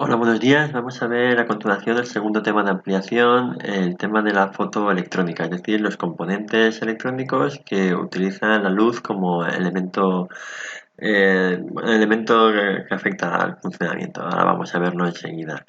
Hola, buenos días. Vamos a ver a continuación el segundo tema de ampliación, el tema de la fotoelectrónica, es decir, los componentes electrónicos que utilizan la luz como elemento que afecta al funcionamiento. Ahora vamos a verlo enseguida.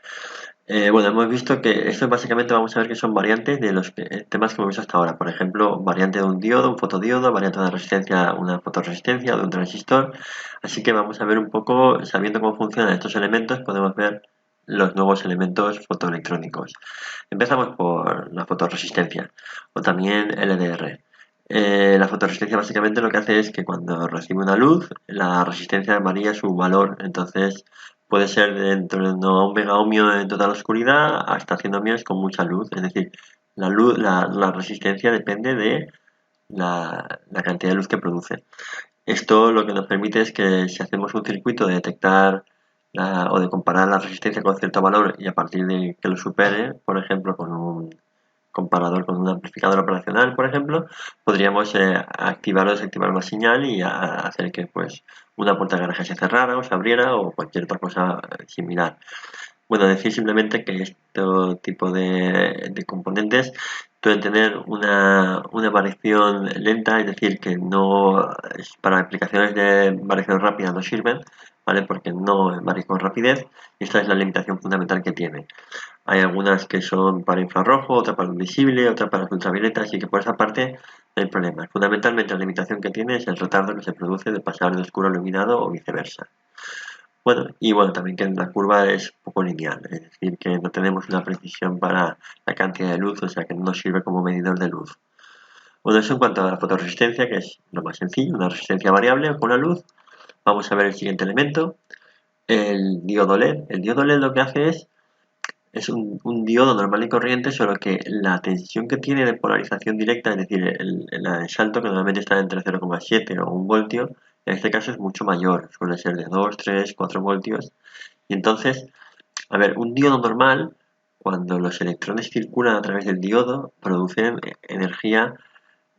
Bueno, hemos visto que esto básicamente vamos a ver que son variantes de los temas que hemos visto hasta ahora. Por ejemplo, variante de un diodo, un fotodiodo, variante de una resistencia, una fotoresistencia o de un transistor. Así que vamos a ver un poco, sabiendo cómo funcionan estos elementos, podemos ver los nuevos elementos fotoelectrónicos. Empezamos por la fotoresistencia o también LDR. La fotoresistencia básicamente lo que hace es que cuando recibe una luz, la resistencia varía su valor. Entonces puede ser dentro de un megaohmio en total oscuridad hasta 100 ohmios con mucha luz. Es decir, la resistencia depende de la cantidad de luz que produce. Esto lo que nos permite es que si hacemos un circuito de detectar o de comparar la resistencia con cierto valor y a partir de que lo supere, por ejemplo, con un comparador con un amplificador operacional, por ejemplo, podríamos activar o desactivar una señal y hacer que pues una puerta de garaje se cerrara o se abriera o cualquier otra cosa similar. Bueno, decir simplemente que este tipo de componentes pueden tener una variación lenta, es decir, que no para aplicaciones de variación rápida no sirven, ¿vale? Porque no varía con rapidez y esta es la limitación fundamental que tiene. Hay algunas que son para infrarrojo, otra para invisible, otra para ultravioleta, así que por esa parte no hay problema. Fundamentalmente la limitación que tiene es el retardo que se produce de pasar de oscuro a iluminado o viceversa. Bueno, también que la curva es poco lineal, es decir, que no tenemos una precisión para la cantidad de luz, o sea que no nos sirve como medidor de luz. Bueno, eso en cuanto a la fotoresistencia, que es lo más sencillo, una resistencia variable con la luz. Vamos a ver el siguiente elemento, el diodo LED. El diodo LED lo que hace es un diodo normal y corriente, solo que la tensión que tiene de polarización directa, es decir, el salto que normalmente está entre 0,7 o 1 voltio, en este caso es mucho mayor, suele ser de 2, 3, 4 voltios. Y entonces, a ver, un diodo normal, cuando los electrones circulan a través del diodo, producen energía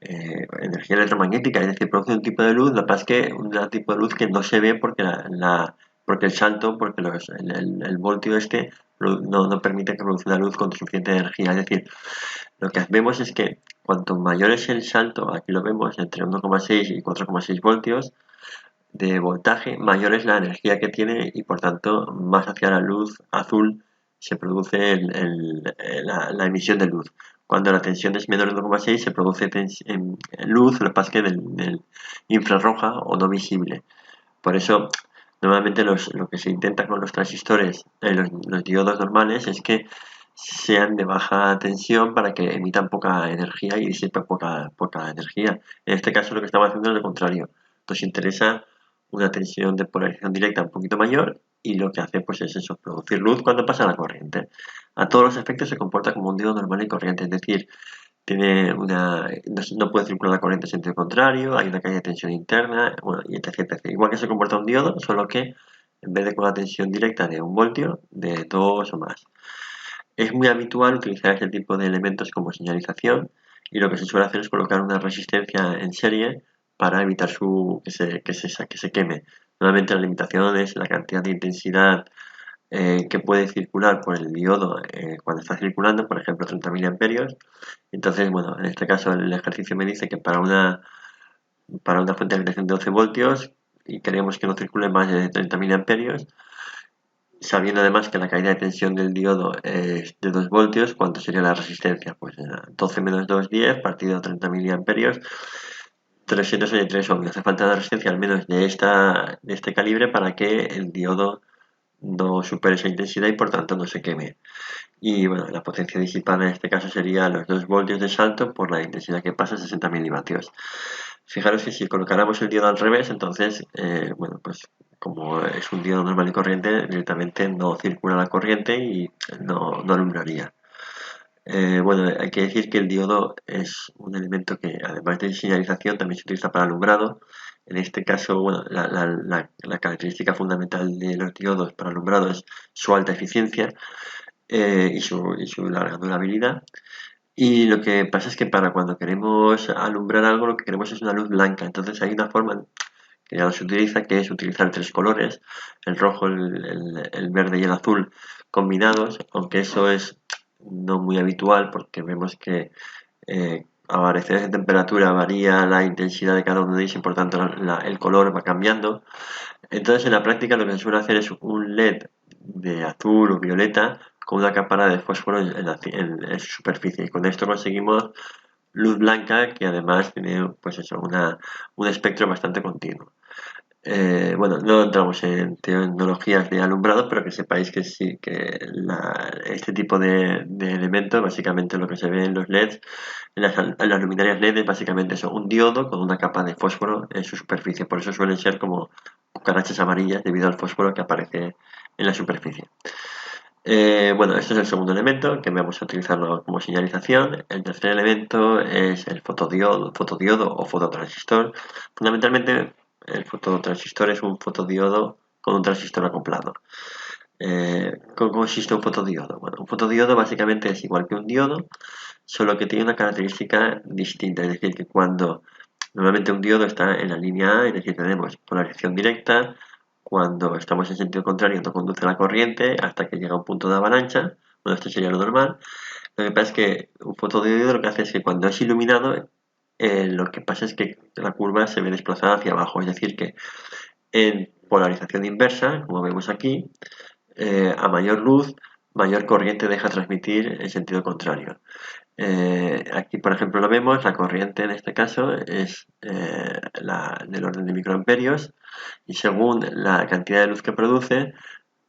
electromagnética, es decir, produce un tipo de luz, lo que pasa es que un tipo de luz que no se ve porque porque el salto, porque el voltio este no permite que produzca una luz con suficiente energía. Es decir, lo que vemos es que cuanto mayor es el salto, aquí lo vemos entre 1,6 y 4,6 voltios de voltaje, mayor es la energía que tiene y por tanto más hacia la luz azul se produce la emisión de luz. Cuando la tensión es menor de 1,6 se produce luz, lo que pasa es que del infrarroja o no visible. Por eso, normalmente lo que se intenta con los transistores, los diodos normales, es que sean de baja tensión para que emitan poca energía y disipen poca energía. En este caso lo que estamos haciendo es lo contrario. Nos interesa una tensión de polarización directa un poquito mayor y lo que hace pues es eso, producir luz cuando pasa la corriente. A todos los efectos se comporta como un diodo normal y corriente, es decir, no puede circular la corriente en sentido contrario, hay una caída de tensión interna, bueno, y etc, etc. Igual que se comporta un diodo, solo que en vez de con la tensión directa de 1 voltio, de 2 o más. Es muy habitual utilizar este tipo de elementos como señalización y lo que se suele hacer es colocar una resistencia en serie para evitar que se queme. Normalmente la limitación es la cantidad de intensidad que puede circular por el diodo cuando está circulando, por ejemplo 30 miliamperios. Entonces, bueno, en este caso el ejercicio me dice que para una fuente de alimentación de 12 voltios y queremos que no circule más de 30 miliamperios, sabiendo además que la caída de tensión del diodo es de 2 voltios, ¿cuánto sería la resistencia? Pues 12 menos 2, 10, partido de 30 miliamperios, 363 ohmios. Hace falta una resistencia al menos de este calibre para que el diodo no supere esa intensidad y por tanto no se queme. Y bueno, la potencia disipada en este caso sería los 2 voltios de salto por la intensidad que pasa, 60 milivatios. Fijaros que si colocáramos el diodo al revés, entonces, bueno, pues como es un diodo normal y corriente, directamente no circula la corriente y no alumbraría. Bueno, hay que decir que el diodo es un elemento que, además de señalización, también se utiliza para alumbrado. En este caso, bueno, la característica fundamental de los diodos para alumbrado es su alta eficiencia y su larga durabilidad. Y lo que pasa es que para cuando queremos alumbrar algo, lo que queremos es una luz blanca. Entonces hay una forma que ya no se utiliza, que es utilizar tres colores, el rojo, el verde y el azul combinados, aunque eso es no muy habitual porque vemos que a variaciones de temperatura varía la intensidad de cada uno de ellos y por tanto el color va cambiando. Entonces en la práctica lo que se suele hacer es un LED de azul o violeta con una cámara de fósforo en su superficie y con esto conseguimos luz blanca que además tiene pues eso, un espectro bastante continuo. Bueno, no entramos en tecnologías de alumbrado, pero que sepáis que sí, que este tipo de elementos, básicamente lo que se ve en los LEDs, en las luminarias LED es básicamente eso, un diodo con una capa de fósforo en su superficie. Por eso suelen ser como cucarachas amarillas debido al fósforo que aparece en la superficie. Bueno, este es el segundo elemento que vamos a utilizarlo como señalización. El tercer elemento es el fotodiodo o fototransistor. Fundamentalmente, el fototransistor es un fotodiodo con un transistor acoplado. ¿Cómo consiste un fotodiodo? Bueno, un fotodiodo básicamente es igual que un diodo, solo que tiene una característica distinta. Es decir, que cuando normalmente un diodo está en la línea A, es decir, tenemos polarización directa. Cuando estamos en sentido contrario no conduce la corriente hasta que llega a un punto de avalancha. Bueno, esto sería lo normal. Lo que pasa es que un fotodiodo lo que hace es que cuando es iluminado, lo que pasa es que la curva se ve desplazada hacia abajo. Es decir, que en polarización inversa, como vemos aquí, a mayor luz, mayor corriente deja transmitir en sentido contrario. Aquí, por ejemplo, lo vemos, la corriente en este caso es del orden de microamperios y según la cantidad de luz que produce,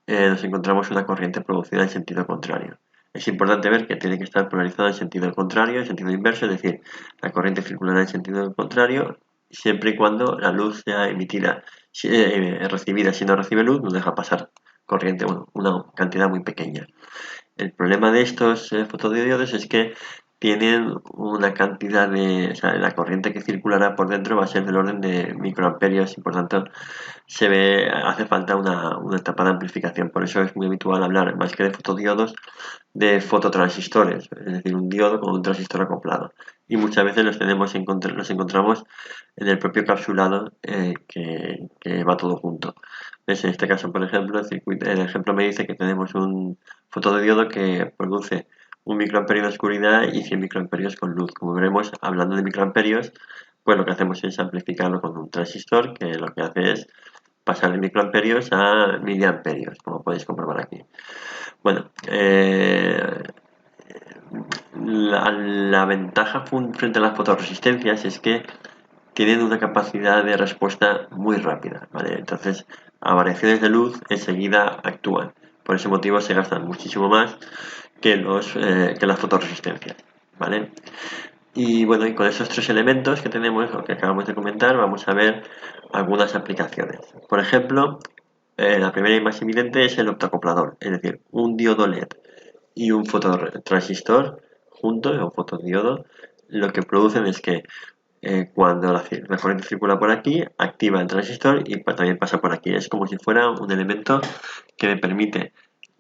nos encontramos una corriente producida en sentido contrario. Es importante ver que tiene que estar polarizada en sentido contrario, en sentido inverso, es decir, la corriente circulará en sentido contrario siempre y cuando la luz sea emitida, recibida. Si no recibe luz, nos deja pasar corriente, bueno, una cantidad muy pequeña. El problema de estos fotodiodos es que tienen una cantidad o sea, la corriente que circulará por dentro va a ser del orden de microamperios y por tanto hace falta una etapa de amplificación. Por eso es muy habitual hablar, más que de fotodiodos, de fototransistores, es decir, un diodo con un transistor acoplado. Y muchas veces los encontramos en el propio capsulado que va todo junto. ¿Ves? En este caso, por ejemplo, el ejemplo me dice que tenemos un fotodiodo que produce un microamperio de oscuridad y 100 microamperios con luz. Como veremos, hablando de microamperios, pues lo que hacemos es amplificarlo con un transistor que lo que hace es pasar de microamperios a miliamperios, como podéis comprobar aquí. Bueno, la ventaja frente a las fotorresistencias es que tienen una capacidad de respuesta muy rápida, ¿vale? Entonces, a variaciones de luz enseguida actúan. Por ese motivo se gastan muchísimo más que las fotorresistencias, ¿vale? Y bueno, y con esos tres elementos que tenemos, o que acabamos de comentar, vamos a ver algunas aplicaciones. Por ejemplo, la primera y más evidente es el optoacoplador, es decir, un diodo LED y un fototransistor juntos, o fotodiodo, lo que producen es que cuando la corriente circula por aquí, activa el transistor y también pasa por aquí. Es como si fuera un elemento que me permite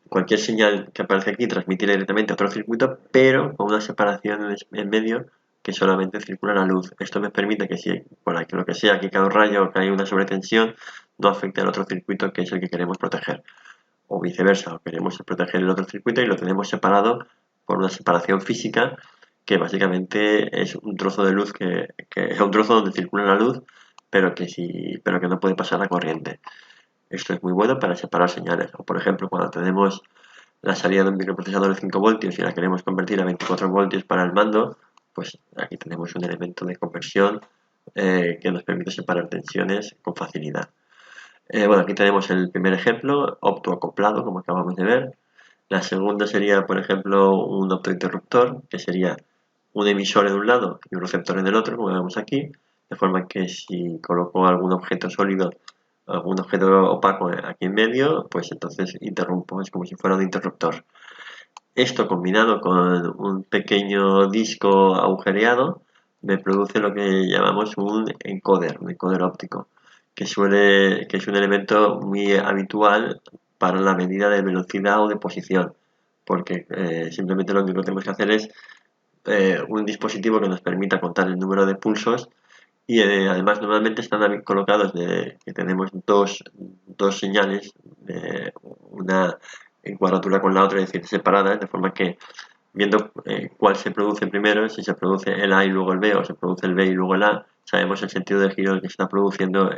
cualquier señal que aparece aquí transmitir directamente a otro circuito, pero con una separación en medio que solamente circula la luz. Esto me permite que si por aquí, lo que sea, aquí cae un rayo o cae una sobretensión, no afecte al otro circuito que es el que queremos proteger. O viceversa, o queremos proteger el otro circuito y lo tenemos separado por una separación física que básicamente es un trozo de luz que es un trozo donde circula la luz, pero que no puede pasar la corriente. Esto es muy bueno para separar señales. O por ejemplo, cuando tenemos la salida de un microprocesador de 5 voltios y la queremos convertir a 24 voltios para el mando, pues aquí tenemos un elemento de conversión que nos permite separar tensiones con facilidad. Bueno, aquí tenemos el primer ejemplo, optoacoplado, como acabamos de ver. La segunda sería, por ejemplo, un optointerruptor, que sería un emisor en un lado y un receptor en el otro, como vemos aquí, de forma que si coloco algún objeto sólido, algún objeto opaco aquí en medio, pues entonces interrumpo, es como si fuera un interruptor. Esto combinado con un pequeño disco agujereado me produce lo que llamamos un encoder óptico, que es un elemento muy habitual para la medida de velocidad o de posición, porque simplemente lo único que tenemos que hacer es un dispositivo que nos permita contar el número de pulsos Y además normalmente están colocados de que tenemos dos señales, una en cuadratura con la otra, es decir, separadas, de forma que viendo cuál se produce primero, si se produce el A y luego el B o se produce el B y luego el A, sabemos el sentido de giro que está produciendo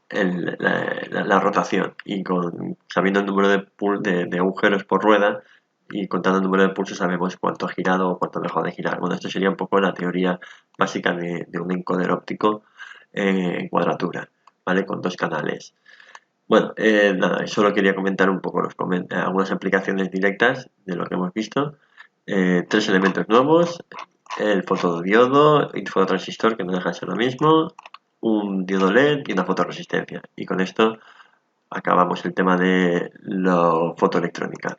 la rotación. Y sabiendo el número de agujeros por rueda y contando el número de pulsos sabemos cuánto ha girado o cuánto ha dejado de girar. Bueno, esto sería un poco la teoría básica de un encoder óptico en cuadratura, ¿vale? Con dos canales. Bueno, nada, solo quería comentar un poco algunas aplicaciones directas de lo que hemos visto. Tres elementos nuevos, el fotodiodo y el fototransistor, que no deja de ser lo mismo, un diodo LED y una fotoresistencia. Y con esto acabamos el tema de la fotoelectrónica.